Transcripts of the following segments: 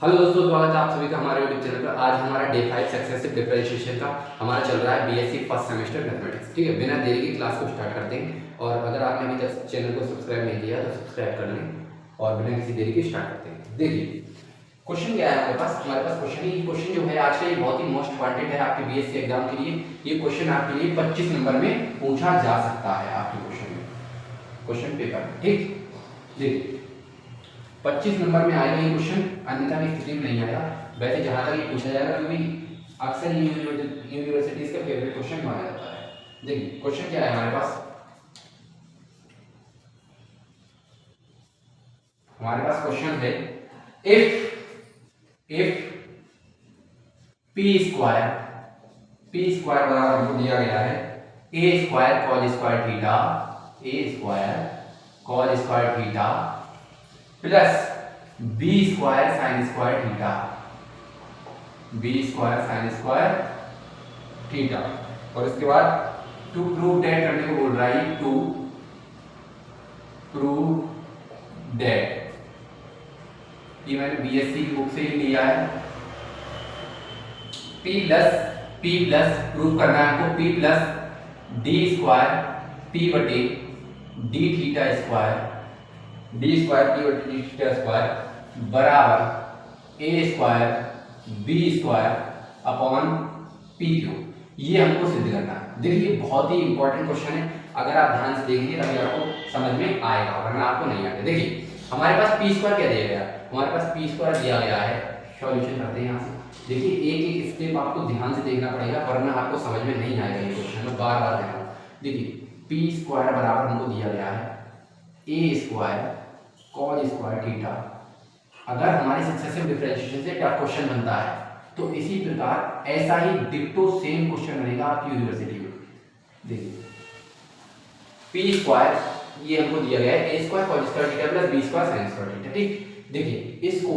Hello दोस्तों, स्वागत है आप सभी का हमारे यूट्यूब चैनल पर। आज हमारा डे 5 सक्सेसिव डिफरेंशिएशन का हमारा चल रहा है बीएससी फर्स्ट सेमेस्टर मैथमेटिक्स। ठीक है, बिना देरी की क्लास को स्टार्ट करते हैं। और अगर आपने अभी तक चैनल को सब्सक्राइब नहीं किया तो सब्सक्राइब कर लें और बिना किसी देरी के स्टार्ट करते हैं। देखिए क्वेश्चन क्या है हमारे पास क्वेश्चन जो है आज का ये बहुत ही मोस्ट वांटेड है आपके बीएससी एग्जाम के लिए। ये क्वेश्चन आपके लिए 25 नंबर में पूछा जा सकता है आपके क्वेश्चन पेपर में। ठीक, देखिए 25 नंबर में आएगा ये क्वेश्चन, अन्यथा की स्थिति में नहीं आएगा। वैसे जहां तक ये पूछा जाएगा क्योंकि अक्सर यूनिवर्सिटीज का फेवरेट क्वेश्चन माना जाता है। देखिए क्वेश्चन क्या है हमारे क्वेश्चन है इफ पी स्क्वायर बराबर हमको दिया गया है a square cos square theta plus B square sine square theta और इसके बाद टू प्रूव दैट करने को बोल रहा है। टू प्रूव दैट, ये मैंने बीएससी की बुक से ही लिया है। पी प्लस प्रूव करना है हमको p plus d square p बटे डी थीटा स्क्वायर बराबर a square b square upon p q. ये हमको सिद्ध करना है। देखिए बहुत ही इंपॉर्टेंट क्वेश्चन है, अगर आप ध्यान से देखेंगे तभी आपको समझ में आएगा, वरना आपको नहीं आएगा। देखिए हमारे पास पी स्क्वायर क्या दिया गया है, हमारे पास पी स्क्वायर दिया गया है। सॉल्यूशन करते हैं यहाँ से। देखिए एक एक स्टेप आपको ध्यान से देखना पड़ेगा, वरना आपको समझ में नहीं आएगा ये क्वेश्चन। मैं बार बार कह रहा हूँ। देखिए पी स्क्वायर बराबर हमको दिया गया है a square cos square theta. अगर हमारी सक्सेसिव डिफरेंशिएशन से क्या क्वेश्चन बनता है तो इसी प्रकार ऐसा ही डिक्टो सेम क्वेश्चन बनेगा आपकी यूनिवर्सिटी में। देखिए पी स्क्वायर ये हमको दिया गया है a square cos square theta plus B square sine square theta. ठीक, देखिए इसको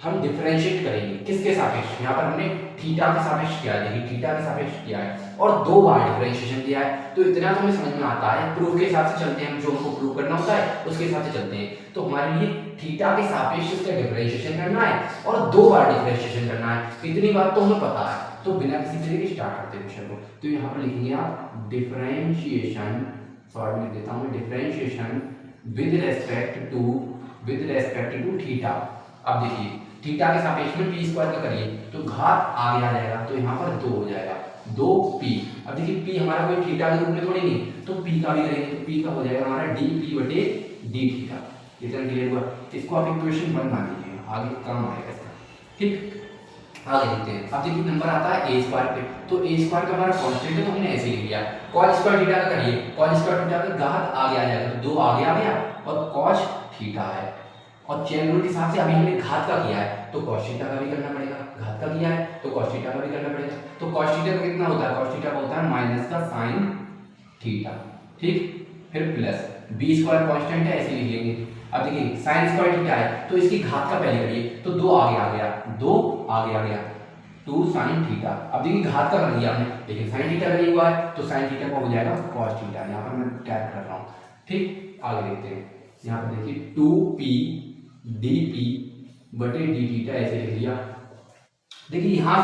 हम डिफरेंशिएट करेंगे किसके सापेक्ष, यहाँ पर हमने थीटा के सापेक्ष किया है। देखिए थीटा के सापेक्ष किया है और दो बार डिफरेंशिएशन दिया है, तो इतना तो हमें समझ में आता है। प्रूफ के हिसाब से चलते हैं, हम जो हमको प्रूव करना होता है उसके हिसाब से चलते हैं। तो हमारे लिए थीटा के सापेक्ष इसका डिफरेंशिएशन करना है और दो बार डिफरेंशिएशन करना है। इतनी बात तो हमें पता है, तो बिना किसी तरीके स्टार्ट करते हैं क्वेश्चन को। तो यहाँ पर लिखेंगे आप डिफरेंशिएशन, सॉरी लिख देता हूँ, differentiation with respect to theta. अब देखिए थीटा के सापेक्ष में पी स्क्वायर का करिए तो घात आगे आ जाएगा, तो यहाँ पर 2 हो जाएगा, 2p। अब देखिए p हमारा कोई थीटा के रूप में थोड़ी नहीं, तो p का भी करेंगे तो p का हो जाएगा हमारा dp बटे d थीटा। इतना क्लियर हुआ। इसको आप इक्वेशन 1 मान लीजिए, आगे काम आएगा इसका। ठीक, आगे देखते हैं। अब देखिए नंबर आता है a स्क्वायर पे, तो a स्क्वायर का हमारा कांस्टेंट है तो हमने ऐसे लिख लिया। cos स्क्वायर थीटा का करिए, cos स्क्वायर थीटा का घात आगे आ जाएगा, तो 2 आगे आ गया और cos थीटा है। और चेन रूल के हिसाब से अभी हमने घात का किया है तो cos थीटा का भी करना पड़ेगा, घात का किया है तो cos थीटा का भी करना पड़ेगा। तो cos थीटा का कितना होता है, cos थीटा का होता है माइनस का sin थीटा। ठीक, फिर प्लस b स्क्वायर कांस्टेंट है ऐसे लिख लेंगे। अब देखिए sin स्क्वायर थीटा है तो इसकी घात का पहले करिए, तो 2 आगे आ गया, 2 आगे आ गया, 2 sin थीटा। अब देखिए घात का कर दिया हमने, लेकिन sin थीटा का नहीं हुआ है तो sin थीटा का हो जाएगा cos थीटा। यहाँ पर मैं टैप कर रहा हूँ। ठीक, आगे देखते हैं। यहाँ पर देखिए 2p dp बटे डी थीटा ऐसे लिख लिया। देखिए यहाँ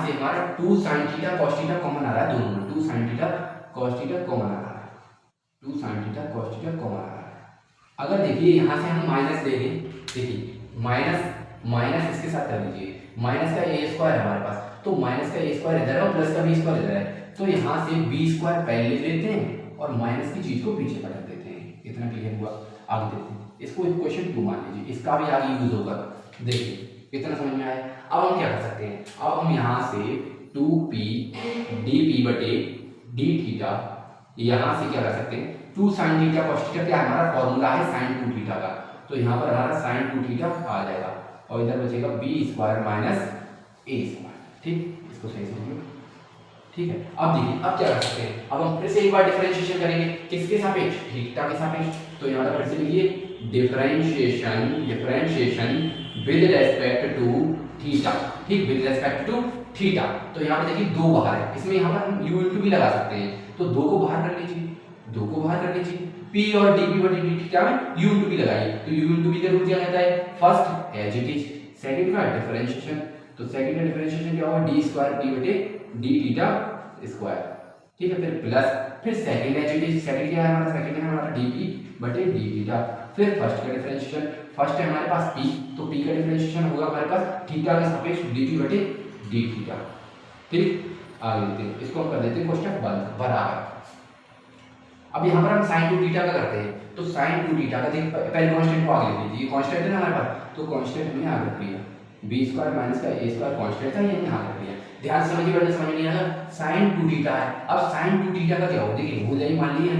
से हमारा 2 sin theta cos theta common आ रहा है, दोनों में 2 sin theta cos theta common आ रहा है, 2 sin theta cos theta common आ रहा है। अगर देखिए यहाँ से हम माइनस ले लें, देखिए माइनस इसके साथ कर लीजिए, माइनस का ए स्क्वायर है हमारे पास, तो माइनस का ए स्क्वायर इधर है और प्लस का बी स्क्वायर इधर है, तो यहाँ से बी स्क्वायर पहले ले लेते हैं और माइनस की चीज को पीछे पलट देते हैं। इतना क्लियर हुआ। आगे देखते हैं, इसको इक्वेशन 2 मान लीजिए, इसका भी आगे यूज होगा। देखिए इतना समझ में आया। अब हम क्या कर सकते हैं, अब हम यहाँ से 2p dp बटे d थीटा, यहाँ से क्या कर सकते हैं 2 sin थीटा cos थीटा, क्या हमारा फॉर्मूला है sin 2 थीटा का, तो यहाँ पर हमारा sin 2 थीटा आ जाएगा और इधर बचेगा b square minus a square. ठीक, इसको सही से लिखिए। ठीक है, अब देखिए अब क्या कर सकते हैं, अब हम फिर से एक बार डिफरेंशिएशन करेंगे किसके सापेक्ष, थीटा के सापेक्ष। तो यहाँ पर फिर से लिखिए differentiation with respect to theta. ठीक, विद रेस्पेक्ट टू थीटा। तो यहाँ पे देखिए 2 बाहर है, इसमें यहाँ पर हम u इंटू भी लगा सकते हैं, तो 2 को बाहर कर लीजिए, 2 को बाहर कर लीजिए। P और dp बटे dt क्या है u into p लगाइए, तो u into p का रूल क्या कहता है, first as it is, second का डिफरेंशिएशन, तो सेकंड का डिफरेंशिएशन क्या होगा d स्क्वायर p बटे d थीटा स्क्वायर, ठीक है, फिर प्लस, फिर second as it is, second क्या है हमारा, सेकंड है हमारा dp बटे d थीटा, फिर फर्स्ट का डिफरेंशिएशन, फर्स्ट है हमारे पास p, तो p का डिफरेंशिएशन होगा हमारे पास थीटा के सापेक्ष dp बटे d थीटा, ठीक। आगे देखते हैं, इसको हम कर देते हैं क्वेश्चन बंद, बराबर। अब यहाँ पर हम sin 2 थीटा का करते हैं, तो sin 2 थीटा का देख, पहले कांस्टेंट को आगे लिख लीजिए, कांस्टेंट है ना हमारे पास, तो कांस्टेंट हमने आगे रख लिया, b स्क्वायर माइनस का a स्क्वायर कांस्टेंट था, ये यहाँ रख लिया। ध्यान से समझिए, वरना समझ नहीं आएगा। sin 2 थीटा है, अब sin 2 थीटा का क्या होगा, देखिए हो जाए, मान लीजिए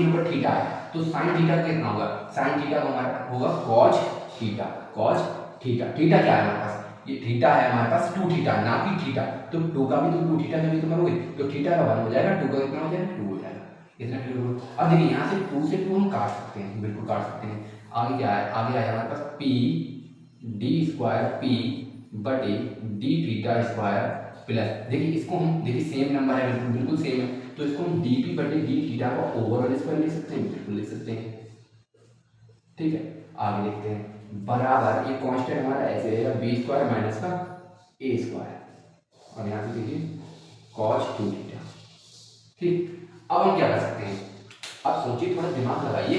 यहाँ पर थीटा है, तो sin थीटा कितना होगा, sin थीटा का हमारा होगा cos theta, cos theta, theta क्या है हमारे पास, ये थीटा है हमारे पास 2 थीटा, ना कि थीटा, तो 2 का भी तो 2 थीटा जब तो करोगे तो थीटा का 1 हो जाएगा, 2 का कितना हो जाएगा 2 हो जाएगा, इतना क्लियर हो। अब देखिए यहाँ से 2 से 2 हम काट सकते हैं, बिल्कुल काट सकते हैं। आगे क्या है, आगे आया हमारे पास p d स्क्वायर p बटे d थीटा स्क्वायर प्लस, देखिए इसको हम, देखिए सेम नंबर है, बिल्कुल बिल्कुल सेम है, तो इसको हम dp बटे d थीटा का ओवरऑल स्क्वायर लिख सकते हैं, बिल्कुल लिख सकते हैं, ठीक है। आगे देखते हैं, बराबर, ये कांस्टेंट हमारा ऐसे रहेगा b स्क्वायर माइनस का a स्क्वायर, और यहाँ पे देखिए cos 2 थीटा, ठीक। अब हम क्या कर सकते हैं, अब सोचिए, थोड़ा दिमाग लगाइए,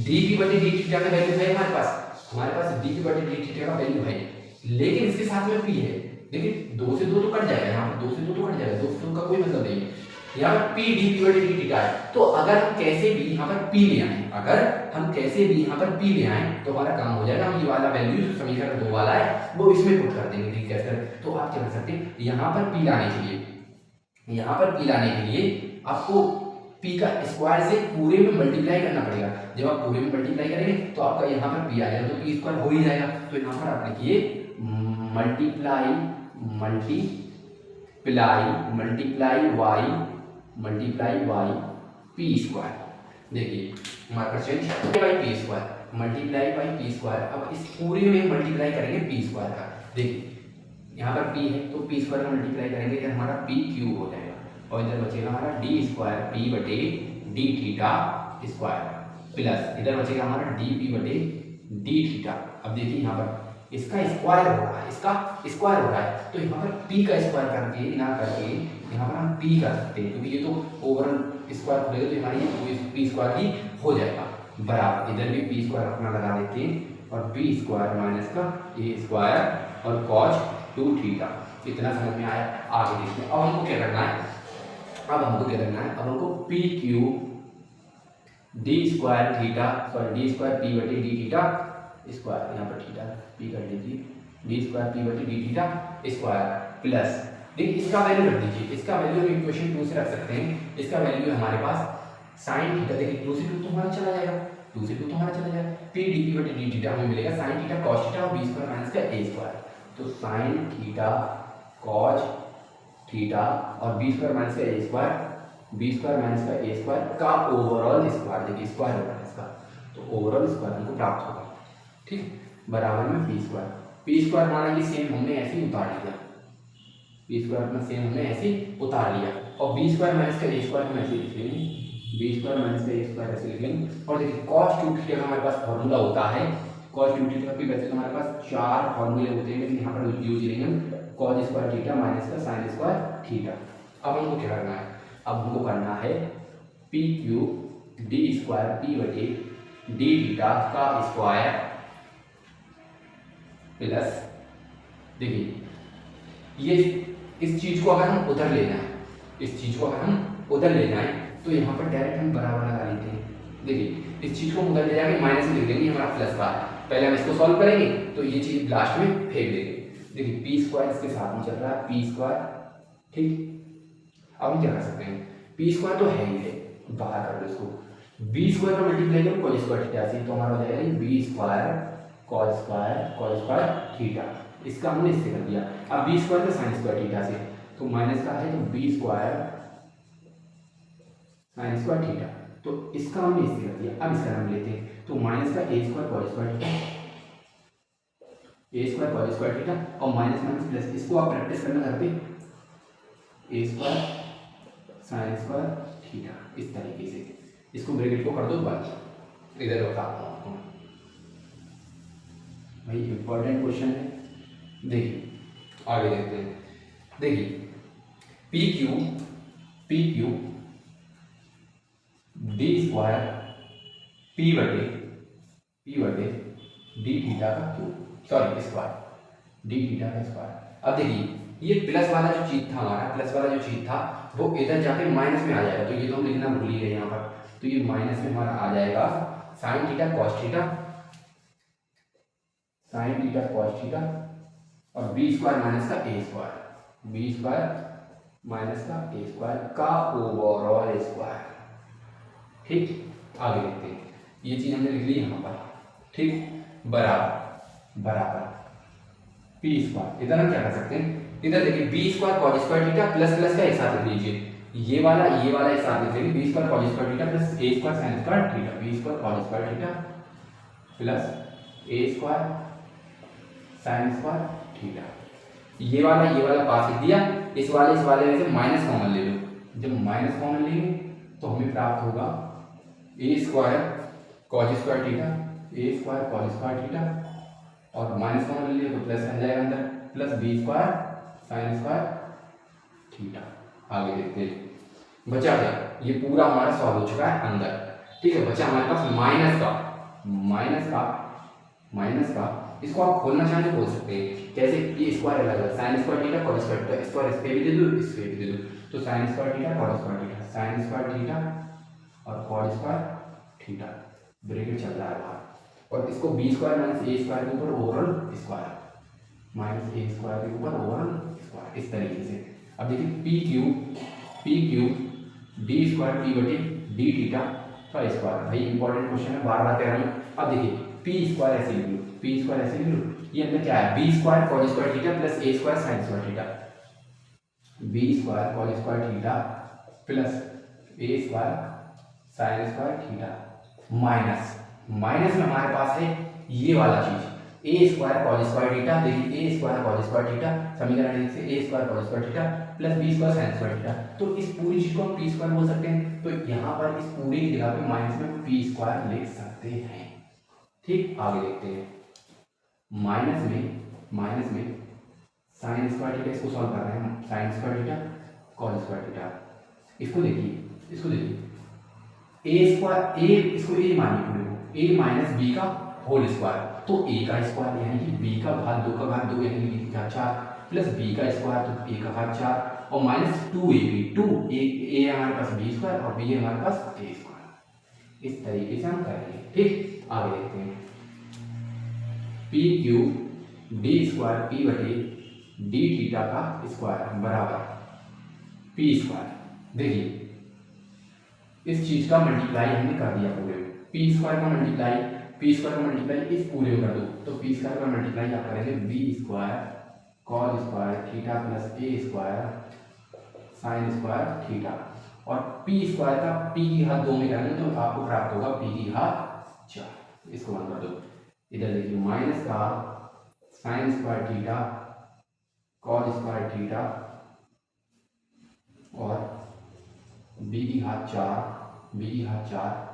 dp बटे d थीटा का वैल्यू है हमारे पास dp बटे d थीटा का वैल्यू है, लेकिन इसके साथ में p है, देखिए 2 से 2 तो कट जाएगा, यहाँ पर 2 से 2 तो कट जाएगा, 2 से 2 का कोई मतलब नहीं है, यहाँ पर p dp बटे d थीटा है, तो अगर हम कैसे भी यहाँ पर p ले आए, अगर हम कैसे भी यहाँ पर p ले आए तो हमारा काम हो जाएगा, हम ये वाला वैल्यू जो समीकरण 2 वाला है वो इसमें पुट कर देंगे, ठीक है। तो आप क्या कर सकते हैं, यहाँ पर p लाने के लिए, यहाँ पर p लाने के लिए आपको p का स्क्वायर से पूरे में मल्टीप्लाई करना पड़ेगा, जब आप पूरे में मल्टीप्लाई करेंगे तो आपका यहाँ पर p आ जाएगा, तो p स्क्वायर हो ही जाएगा, तो यहाँ पर आप लिखिए मल्टीप्लाई y p स्क्वायर, देखिए हमारे पास change by p square, multiply by p square, अब इस पूरे में मल्टीप्लाई करेंगे पी स्क्वायर का, देखिए यहाँ पर p है तो पी स्क्वायर का मल्टीप्लाई करेंगे तो हमारा p क्यूब हो जाएगा, और इधर बचेगा हमारा डी स्क्वायर पी बटे डी थीटा स्क्वायर प्लस, इधर बचेगा हमारा डी पी बटे डी थीटा। अब देखिए यहाँ पर इसका स्क्वायर हो रहा है, इसका स्क्वायर हो रहा है, तो यहाँ पर p का स्क्वायर करके ना करके यहाँ पर हम p कर सकते हैं, क्योंकि ये तो ओवरऑल स्क्वायर खुलेगा तो हमारी p स्क्वायर ही हो जाएगा, बराबर, इधर भी p स्क्वायर अपना लगा देते हैं, और p स्क्वायर माइनस का a स्क्वायर और cos 2 थीटा, इतना समझ में आया। आगे देखते हैं, अब हमको क्या करना है, अब हमको p cube D square theta, sorry D square p बटे डी थीटा स्क्वायर, यहाँ पर थीटा p कर लीजिए, डी स्क्वायर p बटे डी थीटा स्क्वायर प्लस, देखिए इसका वैल्यू रख दीजिए, इसका वैल्यू हम इक्वेशन 2 से रख सकते हैं, इसका वैल्यू हमारे पास sin थीटा, देखिए 2 से 2 तो हमारा चला जाएगा, 2 से 2 तो हमारा चला जाएगा, p dp बटे डी थीटा हमें मिलेगा sin थीटा cos थीटा और b स्क्वायर माइनस का a स्क्वायर, तो sin थीटा cos थीटा और b स्क्वायर माइनस का a square, b square minus का a स्क्वायर का ओवरऑल स्क्वायर, देखिए स्क्वायर होगा इसका, तो ओवरऑल स्क्वायर हमको प्राप्त होगा, ठीक, बराबर में p स्क्वायर हमारा ये सेम हमने ऐसे ही उतार लिया, p स्क्वायर अपना सेम हमने ऐसे ही उतार लिया, और b स्क्वायर माइनस का a स्क्वायर हम ऐसे लिख लेंगे, b स्क्वायर माइनस का a स्क्वायर ऐसे लिख लेंगे, और देखिए cos 2 थीटा का हमारे पास फॉर्मूला होता है, cos 2 थीटा की वैसे तो हमारे पास 4 फॉर्मूले होते हैं, लेकिन यहाँ पर यूज लेंगे cos स्क्वायर थीटा माइनस का sin स्क्वायर थीटा। अब हमको क्या करना है, अब हमको करना है p cube D square p बटे डी थीटा का स्क्वायर प्लस, देखिए ये इस चीज को अगर हम उधर ले जाएं, इस चीज को अगर हम उधर ले जाएं तो यहाँ पर डायरेक्ट हम बराबर लगा लेते हैं, देखिए इस चीज को उधर ले जाके माइनस में लिख देंगे, हमारा प्लस का है, पहले हम इसको सॉल्व करेंगे तो ये चीज लास्ट में फेंक देंगे, देखिए पी स्क्वायर इसके साथ में चल रहा है, पी स्क्वायर, ठीक। अब हम क्या कर सकते हैं, पी स्क्वायर तो है ही है, बाहर कर दो इसको, बी स्क्वायर का मल्टीप्लाई करो cos स्क्वायर थीटा से, तो हमारा हो जाएगा B square cos square theta, इसका हमने इससे कर दिया, अब बी स्क्वायर का sin स्क्वायर थीटा से, तो माइनस का है तो B square sin square theta, तो इसका हमने इससे कर दिया, अब इसका नाम लेते हैं, तो माइनस का a square cos square theta, a square cos square theta और माइनस माइनस प्लस, इसको आप प्रैक्टिस करना घर पे, a square sin square theta, इस तरीके से, इसको ब्रैकेट को कर दो बंद। इधर बताता हूँ आपको भाई, इंपॉर्टेंट क्वेश्चन है। देखिए आगे देखते हैं। देखिए P Q D square p बटे डी थीटा का cube, sorry square, D theta का स्क्वायर। अब देखिए ये प्लस वाला जो चीज था हमारा, प्लस वाला जो चीज था वो इधर जाके माइनस में आ जाएगा, तो ये तो हम लिखना भूल ही गए यहाँ पर। तो ये माइनस में हमारा आ जाएगा sine theta cos theta, sine theta cos theta, और बी स्क्वायर माइनस का ए स्क्वायर, बी स्क्वायर माइनस का ए स्क्वायर का ओवरऑल स्क्वायर। ठीक, आगे देखते हैं। ये चीज हमने लिख ली यहाँ पर, ठीक, बराबर पी स्क्वायर। इधर हम क्या कर सकते हैं, इधर देखिए B square cos square theta plus plus का एक साथ लिख लीजिए, ये वाला एक साथ लिख लीजिए, b square cos square theta plus a square sine square theta, b square cos square theta plus a square sine square theta. ये वाला पास लिख दिया, इस वाले में से माइनस कॉमन ले लो, जब माइनस कॉमन लेंगे तो हमें प्राप्त होगा A square cos square theta, A square cos square theta, और माइनस कॉमन ले लिया तो प्लस आ जाएगा अंदर, plus B square sine square theta. आगे देखते हैं, बचा क्या, ये पूरा हमारा सॉल्व हो चुका है अंदर। ठीक है, बचा हमारे पास माइनस का, इसको आप खोलना चाहें तो खोल सकते हैं। कैसे, ये स्क्वायर अलग अलग, sign square theta cos square theta, square इस पे भी दे दो, इस पे भी दे दो, तो sign square theta cos square theta, sign square theta और कॉस स्क्वायर थीटा, ब्रैकेट चल रहा है बाहर, और इसको बी स्क्वायर माइनस ए स्क्वायर के ऊपर ओवरऑल स्क्वायर, माइनस ए स्क्वायर के ऊपर ओवरऑल स्क्वायर, इस तरीके से। अब देखिए P Q D square p बटे डी थीटा का स्क्वायर। भाई इंपॉर्टेंट क्वेश्चन है, बार बार कह रहा हूँ। अब देखिए पी स्क्वायर ऐसे लिख लो, पी स्क्वायर ऐसे लिख लो, ये अंदर क्या है, b square cos square theta plus a square sine square theta, b square cos square theta plus a square sine square theta, minus में हमारे पास है ये वाला चीज a square cos square theta. देखिए a square cos square theta, समीकरण एक से a square cos square theta plus B square sine square theta, तो इस पूरी चीज को हम पी स्क्वायर बोल सकते हैं। तो यहाँ पर इस पूरी की जगह पे माइनस में पी स्क्वायर लिख सकते हैं। ठीक, आगे देखते हैं। माइनस में साइन स्क्वायर थीटा, इसको सॉल्व कर रहे हैं, sign square theta cos square theta, इसको देखिए ए स्क्वायर, ए इसको ए मानिए पूरे को, ए माइनस बी का होल स्क्वायर, तो ए का स्क्वायर यानी कि बी का घात 2 का घात 2 यानी कि बी का 4 प्लस बी का स्क्वायर तो ए का घात 4 और माइनस 2ab, ए हमारे पास बी स्क्वायर और बी हमारे पास ए स्क्वायर। इस तरीके से हम करेंगे। ठीक, आगे देखते हैं। P Q D square p बटे डी थीटा का स्क्वायर बराबर पी स्क्वायर। देखिए इस चीज का मल्टीप्लाई हमने कर दिया पूरे में, पी स्क्वायर का मल्टीप्लाई इस पूरे में कर दो, तो पी स्क्वायर का मल्टीप्लाई आप करेंगे b square cos square theta plus a square sine square theta, और पी स्क्वायर का पी की घात 2 में करेंगे तो आपको प्राप्त होगा पी की घात 4। इसको बंद कर दो। इधर देखिए माइनस का sign square theta cos square theta और बी की घात 4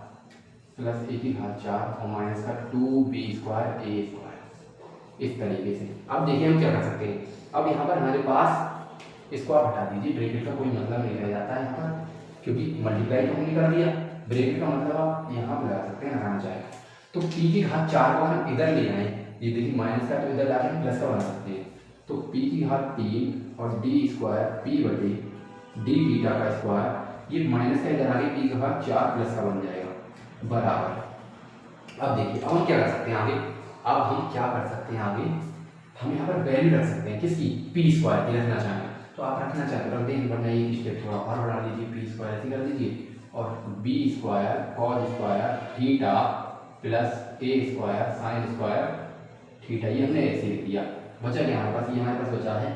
प्लस ए की घात 4 और माइनस का 2b स्क्वायर ए स्क्वायर। इस तरीके से अब देखिए हम क्या कर सकते हैं। अब यहाँ पर हमारे पास इसको आप हटा दीजिए, ब्रैकेट का कोई मतलब नहीं रह जाता है यहाँ पर, क्योंकि मल्टीप्लाई तो हमने कर दिया। ब्रैकेट का मतलब आप यहाँ पर लगा सकते हैं, आराम से आएगा। तो p की घात 4 को हम इधर ले आए, ये देखिए माइनस का तो इधर लाके हम प्लस का बना सकते हैं, तो p की घात 3 और d स्क्वायर p बटे डी थीटा का स्क्वायर, ये माइनस का इधर आगे p की घात 4 प्लस का बन जाएगा बराबर। अब देखिए अब हम क्या कर सकते हैं आगे, हम यहाँ पर वैल्यू रख सकते हैं किसकी, पी स्क्वायर की रखना चाहें तो आप रखना चाहते रख देंगे, वरना एक स्टेप थोड़ा और बढ़ा दीजिए, पी स्क्वायर ऐसे कर दीजिए और b square cos square theta plus a square sine square theta, ये हमने ऐसे लिख दिया। बचा क्या हमारे पास, ये हमारे पास बचा है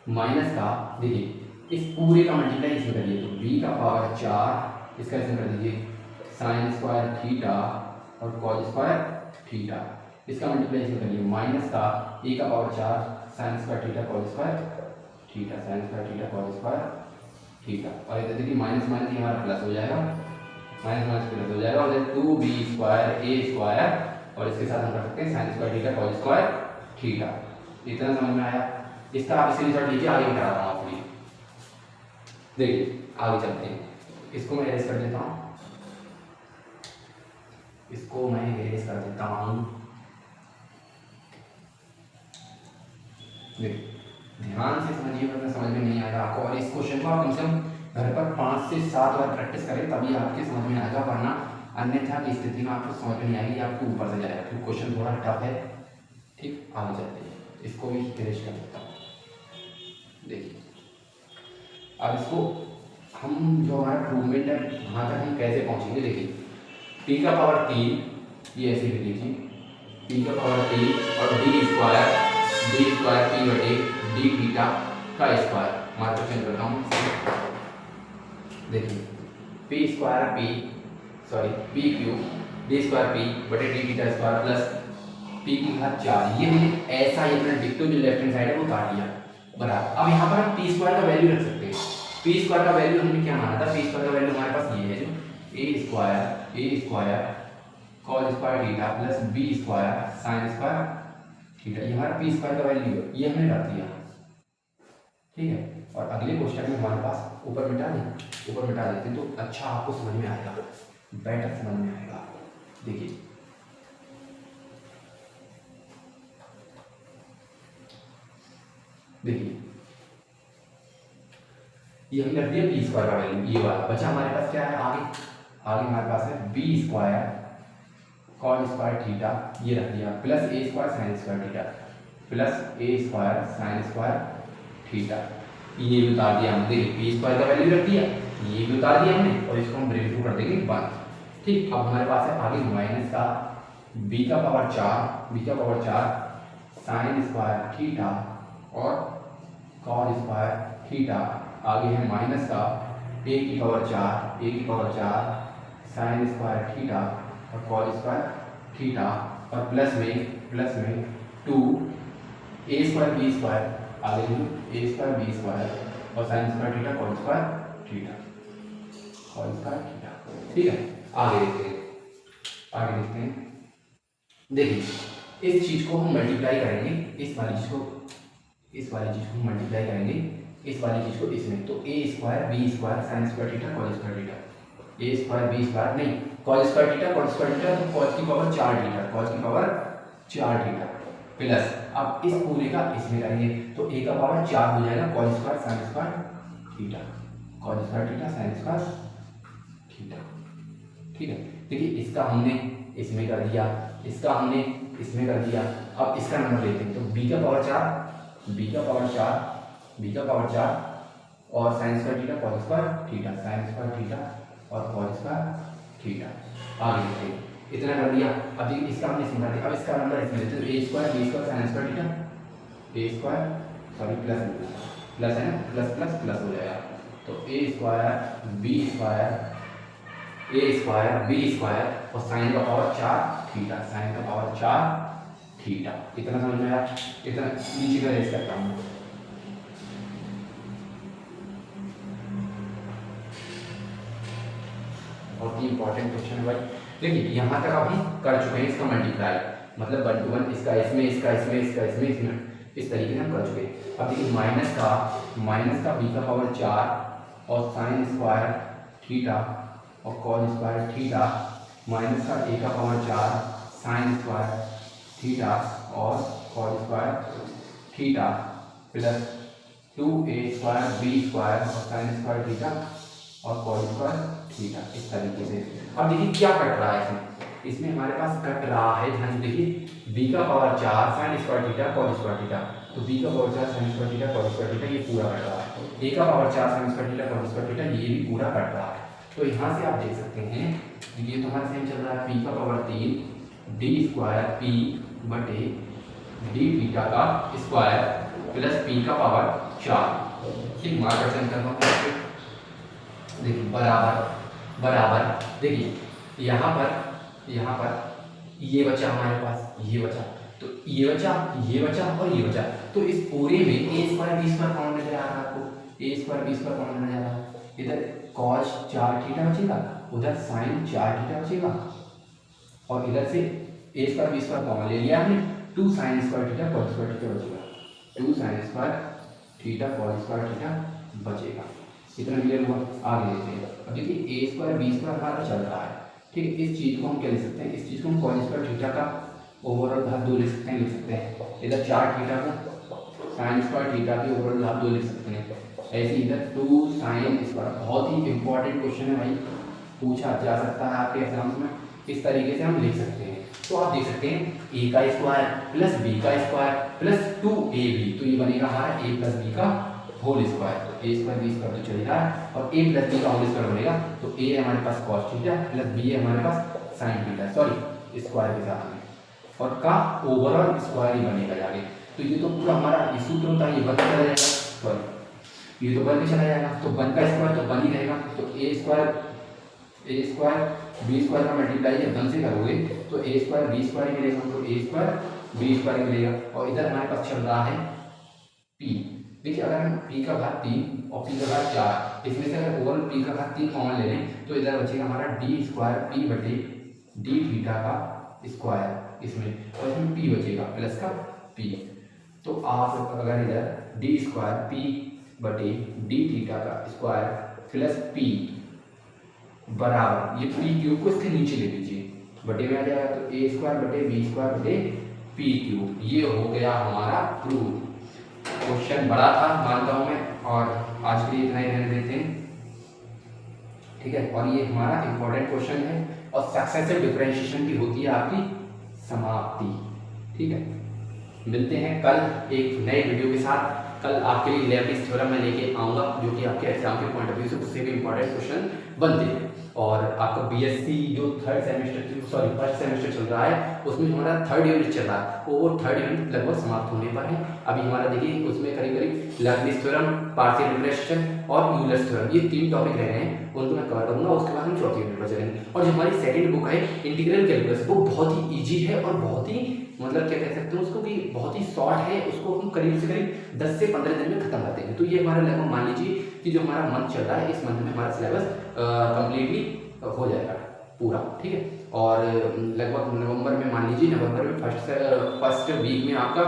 माइनस का, देखिए इस पूरे का मल्टीप्लाई इसमें करिए तो b का पावर 4 इसका इसमें कर दीजिए साइन स्क्वायर थीटा और कॉस स्क्वायर थीटा, इसका मल्टीप्लाई इसमें करिए माइनस का a का power 4 sign square theta cos square theta, sign square theta cos square theta, और इधर देखिए माइनस माइनस ये हमारा प्लस हो जाएगा, माइनस माइनस प्लस हो जाएगा, और 2b स्क्वायर a स्क्वायर, और इसके साथ हम कर सकते हैं sign square theta cos square theta. इतना समझ में आया? इसका आप स्क्रीनशॉट लीजिए, आगे बता रहा हूँ आपको। देखिए आगे चलते हैं, इसको मैं इरेज कर देता हूँ, इसको मैं इरेज कर देता हूँ। देखिए ध्यान से समझिए, वरना समझ में नहीं आएगा आपको, और इस क्वेश्चन को आप कम से कम घर पर 5 से 7 बार प्रैक्टिस करें, तभी आपके समझ में आएगा, वरना अन्यथा की स्थिति में आपको समझ में नहीं आएगी, आपको ऊपर से जाएगा, फिर क्वेश्चन थोड़ा टफ है। ठीक, आगे चलते हैं, इसको भी इरेज कर देता हूँ। देखिए अब इसको हम जो हमारा प्रूवमेंट है वहाँ तक हम कैसे पहुँचेंगे। देखिए p का पावर 3, ये ऐसे लिख लीजिए, p का पावर 3 और d स्क्वायर p बटे d थीटा का स्क्वायर। मार्क चेंज करता हूँ। देखिए p square p cube d square p बटे d theta square plus p की घात 4, ये हमने ऐसा ही अपना डिक्टो जो लेफ्ट हैंड साइड है वो काट लिया बराबर। अब यहाँ पर हम p स्क्वायर का वैल्यू रख सकते हैं। p स्क्वायर का वैल्यू हमने क्या माना था, p स्क्वायर का वैल्यू हमारे पास ये है जो a square cos square theta plus b square sine square theta, ये हमारा p स्क्वायर का वैल्यू है, ये हमने रख दिया। ठीक है, और अगले क्वेश्चन में हमारे पास ऊपर मिटा देते हैं तो अच्छा आपको समझ में आएगा, बेटर समझ में आएगा। देखिए ये हमने रख दिया p स्क्वायर का वैल्यू, ये वाला बचा हमारे पास क्या है, आगे हमारे पास है b square cos square theta, ये रख दिया, plus a square sine square theta plus a square sine square theta, ये भी उतार दिया हमने। देखिए p स्क्वायर का वैल्यू रख दिया, ये भी उतार दिया हमने, और इसको हम ब्रेक थ्रू कर देंगे 1। ठीक, अब हमारे पास है आगे माइनस का b का पावर 4 साइन स्क्वायर थीटा और कॉस स्क्वायर थीटा, आगे है माइनस का a की पावर 4 साइन स्क्वायर थीटा और कॉस स्क्वायर थीटा, और प्लस में 2 a स्क्वायर b स्क्वायर, आगे a स्क्वायर b स्क्वायर और sign square theta cos square theta. ठीक है, आगे देखते हैं। देखिए इस चीज को हम मल्टीप्लाई करेंगे, इस वाली चीज को हम मल्टीप्लाई करेंगे, इस वाली चीज को इसमें, तो a square b square sine square theta cos square theta, a square b square नहीं कॉस स्क्वायर थीटा तो कॉस की पावर 4 थीटा प्लस, अब इस पूरे का इसमें करेंगे तो a का पावर 4 हो जाएगा cos square sine square theta sine square theta. ठीक है, देखिए इसका हमने इसमें कर दिया, इसका हमने इसमें कर दिया। अब इसका नंबर लेते हैं, तो b का पावर 4 और sign square theta cos square theta और कॉस स्क्वायर थीटा। आगे देखते हैं, इतना कर दिया। अब इसका हमने इसमें कर दिया, अब इसका नंबर इसमें लेते हैं, तो a square b square sine square theta, plus है ना, प्लस हो जाएगा, तो a स्क्वायर b स्क्वायर और साइन का पावर 4 थीटा। इतना समझ में आया? इतना नीचे का रेस करता हूँ। बहुत ही इंपॉर्टेंट क्वेश्चन है भाई। देखिए यहाँ तक अब हम कर चुके हैं इसका मल्टीप्लाई, मतलब 1 to 1 इसका इसमें इस तरीके से हम कर चुके हैं। अब देखिए माइनस का b का पावर 4 और साइन स्क्वायर थीटा और कॉस स्क्वायर थीटा, माइनस का a का पावर 4 साइन स्क्वायर थीटा और cos square theta plus 2a square b square और साइन स्क्वायर थीटा और कॉस स्क्वायर थीटा। इस तरीके से अब देखिए क्या कट रहा है इसमें हमारे पास कट रहा है, ध्यान देखिए, b का power 4 sign square theta cos square theta, तो b का power 4 sign square theta cos square theta ये पूरा कट रहा है, a का power 4 sign square theta cos square theta ये भी पूरा कट रहा है। तो यहाँ से आप देख सकते हैं ये तो हमारा सेम चल रहा है, p का पावर 3 d स्क्वायर p बटे d थीटा का स्क्वायर प्लस p का पावर 4। ठीक, मार्कर चेंज करना है, देखिए बराबर देखिए यहाँ पर ये बचा हमारे पास, ये बचा, तो ये बचा और ये बचा, तो इस पूरे में a square b square common नजर आ रहा है आपको, a square b square common नजर आ रहा है, इधर cos 4 थीटा बचेगा, उधर साइन 4 थीटा बचेगा और इधर से a square b square common ले लिया हमने, 2 sign square theta cos square theta बचेगा, 2 sign square theta cos square theta बचेगा। इतना क्लियर हुआ। आगे देखते हैं। अब देखिए ए स्क्वायर बी स्क्वायर हमारा चल रहा है, ठीक है। इस चीज़ को हम क्या लिख सकते हैं, इस चीज़ को हम कॉस स्क्वायर थीटा का ओवरऑल घात 2 लिख सकते हैं। इधर 4 थीटा को साइन स्क्वायर थीटा की ओवरऑल घात 2 लिख सकते हैं। ऐसे इधर 2 साइन स्क्वायर, बहुत ही इंपॉर्टेंट क्वेश्चन है भाई, पूछा जा सकता है आपके एग्जाम्स में। इस तरीके से हम लिख सकते हैं। तो आप देख सकते हैं ए का स्क्वायर प्लस बी का स्क्वायर प्लस 2ab, तो ये बनेगा हमारा ए प्लस बी का होल स्क्वायर। तो ए स्क्वायर बी स्क्वायर तो चल रहा है और ए प्लस बी का होल स्क्वायर बनेगा, तो ए हमारे पास कॉस थीटा प्लस बी है हमारे पास साइन थीटा, सॉरी स्क्वायर के साथ में, और का ओवरऑल स्क्वायर ही बनेगा जाके। तो ये तो पूरा हमारा सूत्र होता है, ये बन चला जाएगा, सॉरी ये तो बन के चला जाएगा, तो बन का स्क्वायर तो बन ही रहेगा। तो ए स्क्वायर बी स्क्वायर का मल्टीप्लाई जब 1 से करोगे तो ए स्क्वायर बी स्क्वायर ही मिलेगा, तो ए स्क्वायर बी स्क्वायर मिलेगा। और इधर हमारे पास चल रहा है पी। देखिए अगर हम पी का घात 3 और पी का घात 4, इसमें से अगर ओवरऑल पी का घात 3 कॉमन ले लें तो इधर बचेगा हमारा डी स्क्वायर पी बटे डी थीटा का स्क्वायर इसमें, और इसमें पी बचेगा प्लस का पी। तो आप अगर इधर डी स्क्वायर पी बटे डी थीटा का स्क्वायर प्लस पी बराबर, ये पी क्यूब को इसके नीचे ले लीजिए, बटे में आ जाएगा, तो ए स्क्वायर बटे बी स्क्वायर बटे पी क्यूब। ये हो गया हमारा प्रूफ। क्वेश्चन बड़ा था मानता हूँ मैं, और आज के लिए इतना ही रहने देते हैं, ठीक है। और ये हमारा इंपॉर्टेंट क्वेश्चन है, और सक्सेसिव डिफरेंशिएशन की होती है आपकी समाप्ति, ठीक है। मिलते हैं कल एक नए वीडियो के साथ। कल आपके लिए लेबनिज़ थ्योरम मैं लेके आऊँगा, जो कि आपके एग्जाम के पॉइंट ऑफ व्यू से उससे भी इंपॉर्टेंट क्वेश्चन बनते हैं। और आपका बीएससी जो फर्स्ट सेमेस्टर चल रहा है, उसमें हमारा 3rd यूनिट चल रहा है, वो 3rd यूनिट लगभग समाप्त होने पर है। अभी हमारा देखिए उसमें करीब करीब लेबनिज़ थ्योरम, पार्शियल डिफरेंशिएशन और यूलर्स थ्योरम, ये 3 टॉपिक रह रहे हैं, उनको मैं कवर करूँगा। उसके बाद हम 4th यूनिट पर चलेंगे। और जो हमारी सेकंड बुक है इंटीग्रल कैलकुलस, वो बहुत ही ईजी है और बहुत ही मतलब क्या कह सकते हैं उसको कि बहुत ही शॉर्ट है। उसको हम करीब से करीब 10 से 15 दिन में खत्म कर देंगे। तो ये हमारा लगभग मान लीजिए कि जो हमारा मंथ चल रहा है, इस मंथ में हमारा सिलेबस कंप्लीटली हो जाएगा पूरा, ठीक है। और लगभग नवंबर में मान लीजिए, नवंबर में फर्स्ट वीक में आपका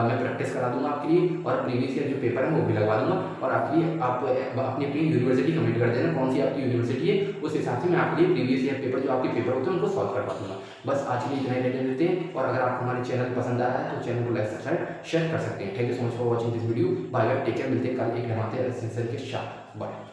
मैं प्रैक्टिस करा दूंगा आपके लिए, और प्रीवियस ईयर जो पेपर है वो भी लगवा दूंगा। और आपके लिए आप अपनी अपनी यूनिवर्सिटी कमेंट कर देना कौन सी आपकी यूनिवर्सिटी है, उस हिसाब से मैं आपके लिए प्रीवियस ईयर पेपर जो आपके पेपर होते हैं उनको सॉल्व करवा दूंगा। बस आज के लिए इतना ही रहने देते हैं। और अगर आपको हमारे चैनल पसंद आ रहा है तो चैनल को लाइक सब्सक्राइब शेयर कर सकते हैं। Thank you so much for watching this video. Bye bye, take care. मिलते हैं कल एक धमाकेदार सेशन के साथ। बाय।